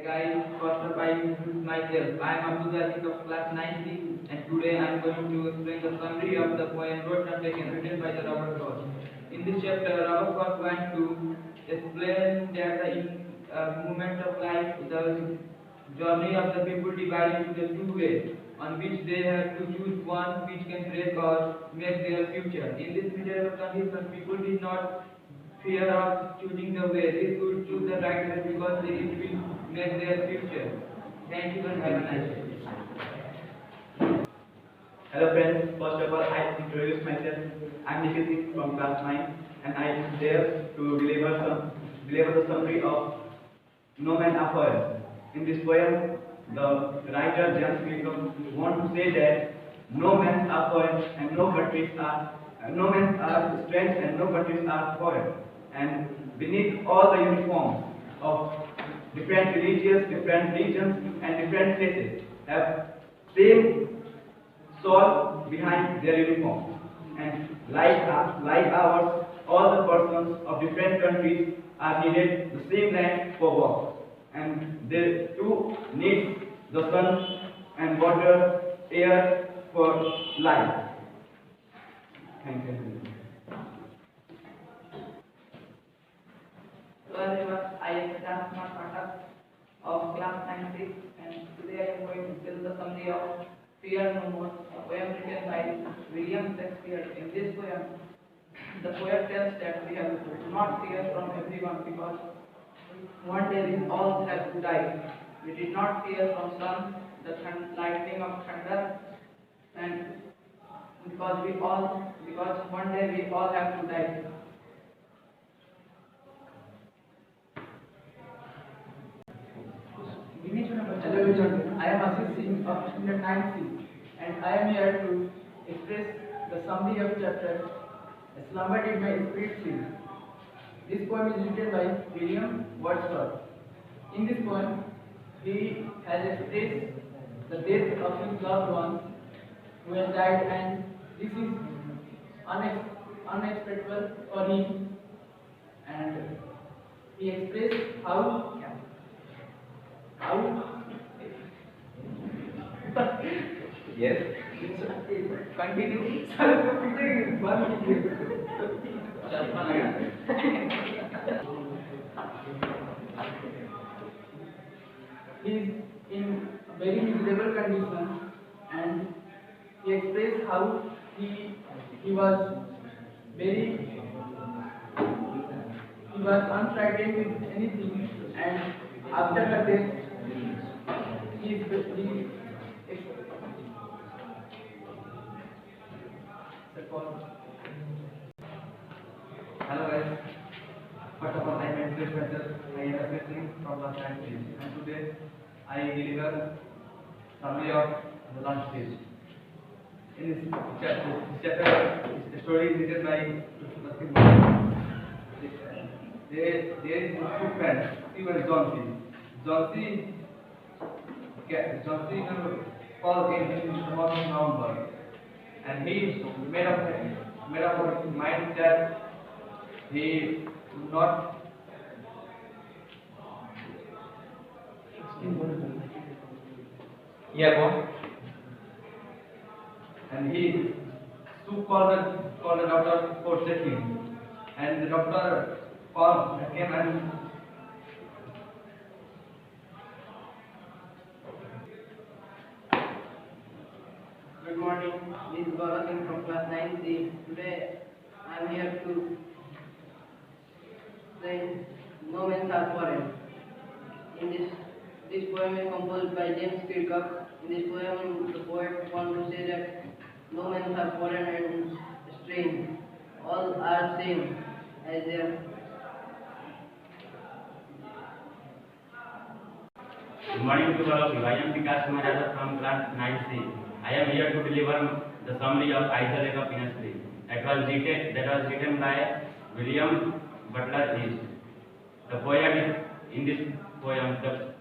Guys, first up I introduce myself. I am Abdul Aziz of class 9C and today I am going to explain the summary of the poem Road Undertaken written by the Robert Frost. In this chapter, Robert Frost wants to explain that the movement of life, the journey of the people divided into the two ways, on which they have to choose one which can break or make their future. In this miserable condition, people did not fear of choosing the way. They could choose the right way because it will make their future. Thank you and have a nice day. Hello friends, first of all I introduce myself. I am Nikhil Singh from class 9 and I am there to deliver the summary of No Man a Poem. In this poem, the writer James Cleveland wants to say that no men are poems and no men are strength and no countries are foreign. And beneath all the uniforms of different religions, different regions and different places have same soul behind their uniform. And like ours, all the persons of different countries are needed the same land for work. And they too need the sun and water, air for life. Thank you. Hello everyone, I am Siddharth Kumar Pathak of class 9C and today I am going to tell the summary of Fear No More, a poem written by William Shakespeare. In this poem, the poet tells that we have to not fear from everyone because one day we all have to die. We did not fear from sun, the lightning of thunder, and because one day we all have to die. Hello everyone, I am Ashish Singh of Student 9C and I am here to express the summary of chapter Slumber Did My Spirit Sleep. This poem is written by William Wordsworth. In this poem, he has expressed the death of his loved ones who has died and this is unexpected for him and he expressed how Yes. continue. He is in a very miserable condition and he expressed how he was unfrightened with anything and after her death he Hello guys. First of all, I am Chris Vessel. I am assisting from the science stage. And today I deliver summary of the last stage. In this chapter, the story is written by Ruskin Bond. There is two friends. He was John C. John C. Paul in the morning November, and he made up his mind that he would not and he called the doctor for checking, and the doctor came and Good morning, this is Gaurav Singh from class 9C. Today I am here to say No Men Are Foreign. In this poem is composed by James Kirkup. In this poem, the poet wants to say that no men are foreign and strange. All are same as their. Good morning to all of you. I am Vikas Kumar Yadav from class 9C. I am here to deliver the summary of Isaac of Innisfree. That was written by William Butler Yeats. The poet is in this poem. The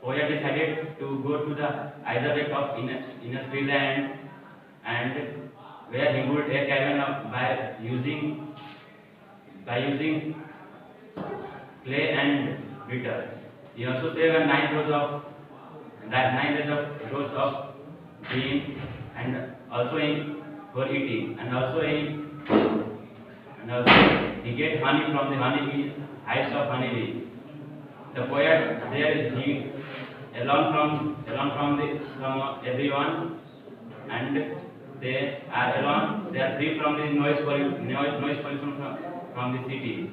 poet decided to go to the Isaac of Innisfree land, and where he built a cabin by using clay and bitter. He also saved 9 rows of bean, and also for eating, and also he get honey from the honey hives of honey bee. The poet there is he alone from everyone, and they are alone. They are free from the noise pollution from the city.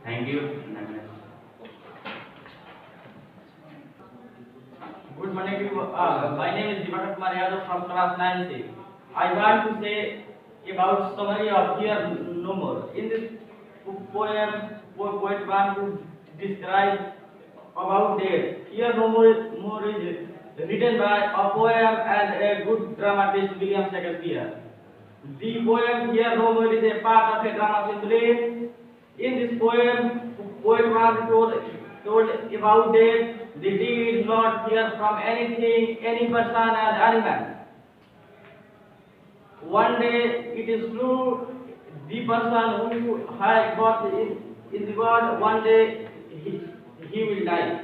Thank you. Good morning to you all. My name is Divankar Kumar Yadav from class 9C. I want to say about summary of Here No More. In this poem, poet want to describe about death. Here No More is written by a poem and a good dramatist William Shakespeare. The poem Here No More is a part of a drama symphony. In this poem, poet was told about death. The deed is not hear from anything, any person and animal. One day, it is true, the person who has got in the world, one day he will die.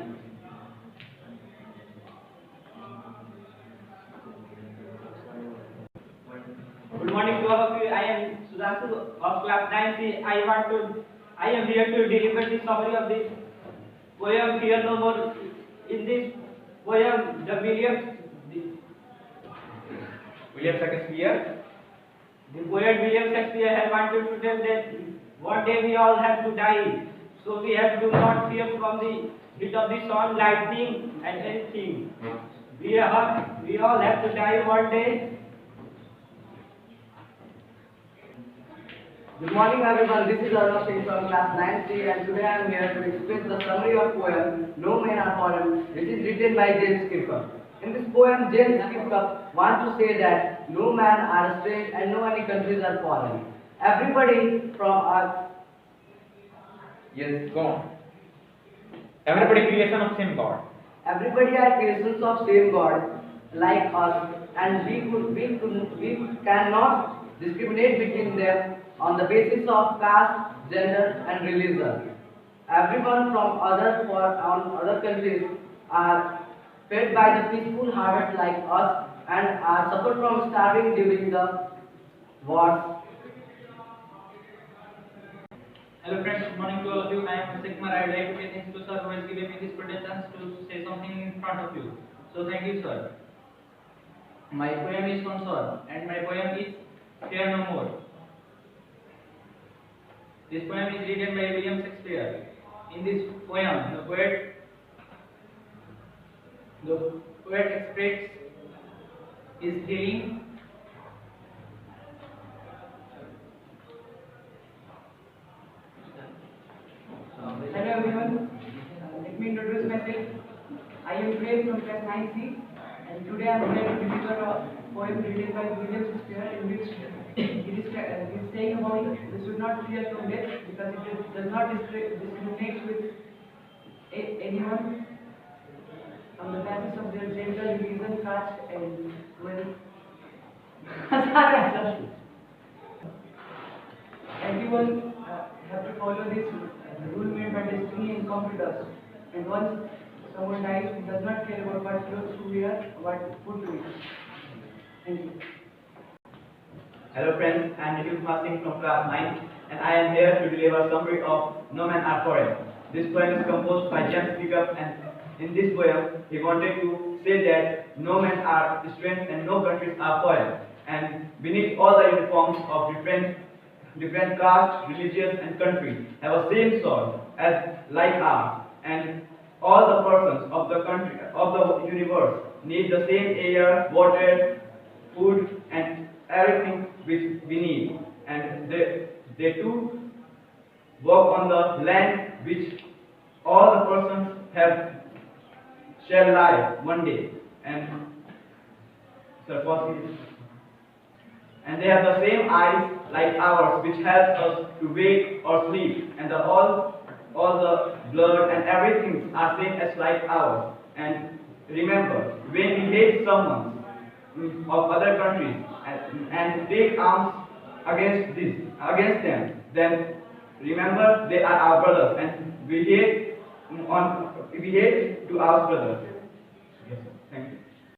Good morning to all of you. I am Sudhanshu of class 9C. I am here to deliver the summary of the poem Here No More. In this poem, the poet William Shakespeare had wanted to tell that one day we all have to die, so we have to not fear from the heat of the sun, lightning, and anything. We all have to die one day. Good morning everyone, this is Arnav Singh from class 9C and today I am here to express the summary of poem No Men Are Foreign, which is written by James Kirkup. In this poem, James Kirkup wants to say that no man are strange and no any countries are foreign. Everybody from our... Yes, go on. Everybody creation of same God. Everybody are creations of same God like us, and we cannot discriminate between them on the basis of caste, gender and religion. Everyone from other countries are fed by the peaceful harvest like us and are suffered from starving during the wars. Hello friends, good morning to all of you. I am Mr. Kumar. I would like to say thanks to sir who has given me this good chance to say something in front of you. So thank you sir. My poem is from sir and my poem is Here No More. This poem is written by William Shakespeare. In this poem, the poet expresses his feeling. Hello everyone, let me introduce myself. I am Prem from class 9C and today I am here to deliver a poem written by William Shakespeare in which it is saying about we should not fear from death because it does not discriminate with anyone on the basis of their gender, religion, caste and wealth. Everyone have to follow this rule made by destiny and come with us. And once someone dies, he does not care about what clothes to wear, what food to eat. Thank you. Hello friends, I am Nikhil Kumar Singh from class 9 and I am here to deliver a summary of No Men Are Foreign. This poem is composed by James Kirkup and in this poem he wanted to say that no men are strange and no countries are foreign, and beneath all the uniforms of different castes, religions and countries have a same soul as like ours, and all the persons of the country of the universe need the same air, water, food and everything which we need, and they too work on the land which all the persons shall lie one day, and they have the same eyes like ours which helps us to wake or sleep, and all the blood and everything are same as like ours. And remember, when we hate someone of other countries and take arms against them, then remember they are our brothers, and we hate we behave to our brother.